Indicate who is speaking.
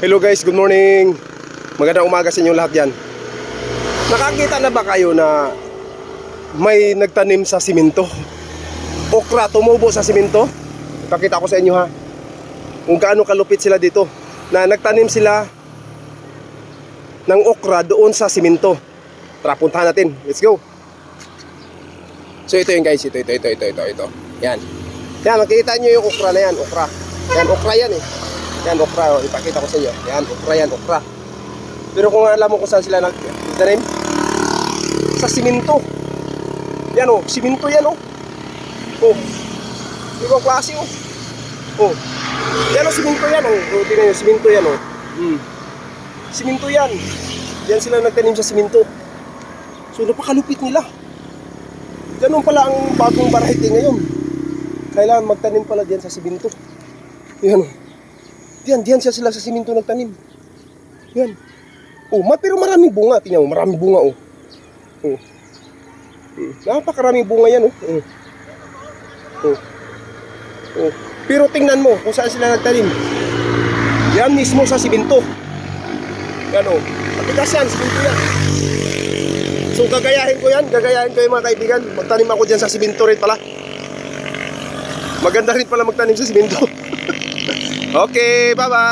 Speaker 1: Hello guys, good morning. Magandang umaga sa inyo lahat yan. Nakakita na ba kayo na may nagtanim sa simento? Okra, tumubo sa simento? Ipakita ko sa inyo ha, kung gaano kalupit sila dito. Na nagtanim sila ng okra doon sa simento. Tara, puntahan natin, let's go. So ito yun guys, ito. Yan, makikita nyo yung okra na yan, okra. Yan, okra yan eh. Yan, okra, oh. Ipakita ko sa inyo. Yan, okra. Pero kung alam mo kung saan sila nagtanim, sa simento. Yan oh, simento yan oh. Oh, ibang klase oh. Oh, yan oh, simento yan oh. Oh, tingnan nyo, simento yan oh. Simento yan. Yan sila nagtanim sa simento. So napakalupit nila. Ganun pala ang bagong variety ngayon. Kailangan magtanim pala diyan sa simento. Yan oh. Diyan sila sa simento nagtanim. Yan. Oh, pero maraming bunga. Tingnan mo, maraming bunga oh. Oh. Napakaraming bunga yan oh. Oh. Pero tingnan mo kung saan sila nagtanim. Yan mismo sa simento. Yan oh. Matigas yan, simento yan. So gagayahin ko yung mga kaibigan. Magtanim ako dyan sa simento rin pala. Maganda rin pala magtanim sa simento. Okay, bye-bye.